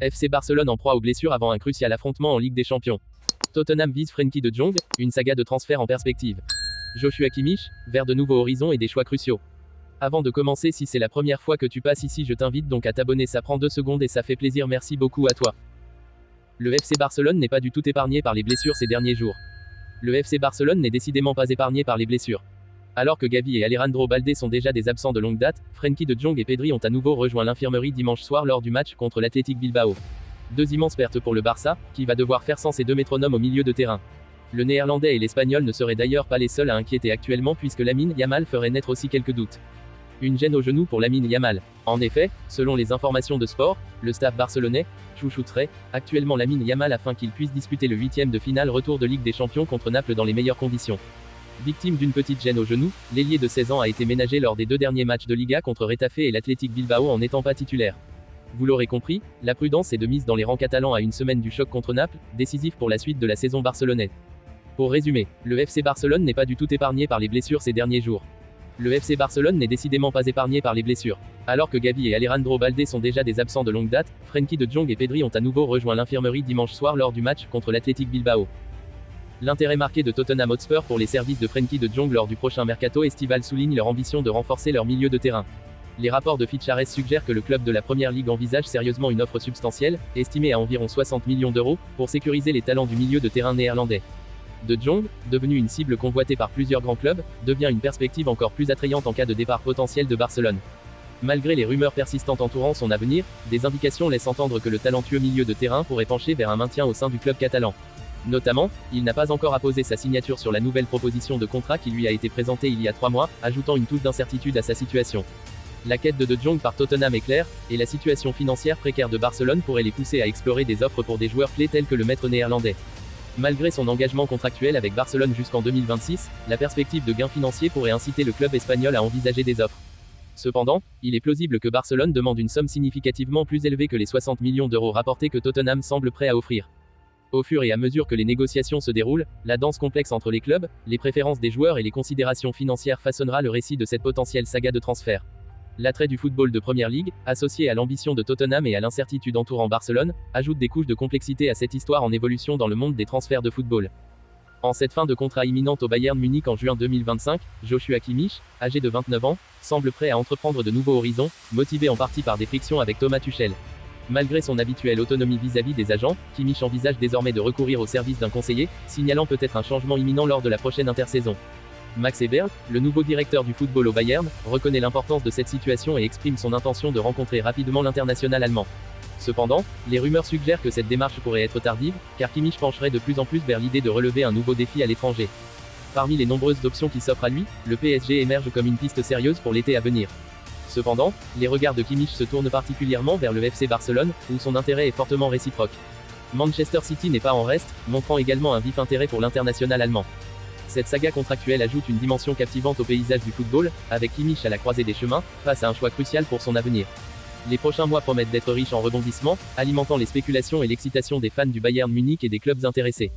FC Barcelone en proie aux blessures avant un crucial affrontement en Ligue des Champions. Tottenham vise Frenkie de Jong, une saga de transfert en perspective. Joshua Kimmich, vers de nouveaux horizons et des choix cruciaux. Avant de commencer, si c'est la première fois que tu passes ici, je t'invite donc à t'abonner, ça prend 2 secondes et ça fait plaisir, merci beaucoup à toi. Le FC Barcelone n'est pas du tout épargné par les blessures ces derniers jours. Le FC Barcelone n'est décidément pas épargné par les blessures. Alors que Gavi et Alejandro Balde sont déjà des absents de longue date, Frenkie de Jong et Pedri ont à nouveau rejoint l'infirmerie dimanche soir lors du match contre l'Athletic Bilbao. 2 immenses pertes pour le Barça, qui va devoir faire sans ses 2 métronomes au milieu de terrain. Le néerlandais et l'espagnol ne seraient d'ailleurs pas les seuls à inquiéter actuellement puisque Lamine Yamal ferait naître aussi quelques doutes. Une gêne au genou pour Lamine Yamal. En effet, selon les informations de Sport, le staff barcelonais chouchouterait actuellement Lamine Yamal afin qu'il puisse disputer le 8e de finale retour de Ligue des Champions contre Naples dans les meilleures conditions. Victime d'une petite gêne au genou, l'ailier de 16 ans a été ménagé lors des 2 derniers matchs de Liga contre Retafe et l'Athletic Bilbao en n'étant pas titulaire. Vous l'aurez compris, la prudence est de mise dans les rangs catalans à une semaine du choc contre Naples, décisif pour la suite de la saison barcelonaise. Pour résumer, le FC Barcelone n'est pas du tout épargné par les blessures ces derniers jours. Le FC Barcelone n'est décidément pas épargné par les blessures. Alors que Gavi et Alejandro Balde sont déjà des absents de longue date, Frenkie de Jong et Pedri ont à nouveau rejoint l'infirmerie dimanche soir lors du match contre l'Athletic Bilbao. L'intérêt marqué de Tottenham Hotspur pour les services de Frenkie de Jong lors du prochain mercato estival souligne leur ambition de renforcer leur milieu de terrain. Les rapports de Fitchares suggèrent que le club de la Première Ligue envisage sérieusement une offre substantielle, estimée à environ 60 millions d'euros, pour sécuriser les talents du milieu de terrain néerlandais. De Jong, devenu une cible convoitée par plusieurs grands clubs, devient une perspective encore plus attrayante en cas de départ potentiel de Barcelone. Malgré les rumeurs persistantes entourant son avenir, des indications laissent entendre que le talentueux milieu de terrain pourrait pencher vers un maintien au sein du club catalan. Notamment, il n'a pas encore apposé sa signature sur la nouvelle proposition de contrat qui lui a été présentée il y a 3 mois, ajoutant une touche d'incertitude à sa situation. La quête de Jong par Tottenham est claire, et la situation financière précaire de Barcelone pourrait les pousser à explorer des offres pour des joueurs clés tels que le maître néerlandais. Malgré son engagement contractuel avec Barcelone jusqu'en 2026, la perspective de gains financiers pourrait inciter le club espagnol à envisager des offres. Cependant, il est plausible que Barcelone demande une somme significativement plus élevée que les 60 millions d'euros rapportés que Tottenham semble prêt à offrir. Au fur et à mesure que les négociations se déroulent, la danse complexe entre les clubs, les préférences des joueurs et les considérations financières façonnera le récit de cette potentielle saga de transfert. L'attrait du football de Première Ligue, associé à l'ambition de Tottenham et à l'incertitude entourant Barcelone, ajoute des couches de complexité à cette histoire en évolution dans le monde des transferts de football. En cette fin de contrat imminente au Bayern Munich en juin 2025, Joshua Kimmich, âgé de 29 ans, semble prêt à entreprendre de nouveaux horizons, motivé en partie par des frictions avec Thomas Tuchel. Malgré son habituelle autonomie vis-à-vis des agents, Kimmich envisage désormais de recourir au service d'un conseiller, signalant peut-être un changement imminent lors de la prochaine intersaison. Max Eberl, le nouveau directeur du football au Bayern, reconnaît l'importance de cette situation et exprime son intention de rencontrer rapidement l'international allemand. Cependant, les rumeurs suggèrent que cette démarche pourrait être tardive, car Kimmich pencherait de plus en plus vers l'idée de relever un nouveau défi à l'étranger. Parmi les nombreuses options qui s'offrent à lui, le PSG émerge comme une piste sérieuse pour l'été à venir. Cependant, les regards de Kimmich se tournent particulièrement vers le FC Barcelone, où son intérêt est fortement réciproque. Manchester City n'est pas en reste, montrant également un vif intérêt pour l'international allemand. Cette saga contractuelle ajoute une dimension captivante au paysage du football, avec Kimmich à la croisée des chemins, face à un choix crucial pour son avenir. Les prochains mois promettent d'être riches en rebondissements, alimentant les spéculations et l'excitation des fans du Bayern Munich et des clubs intéressés.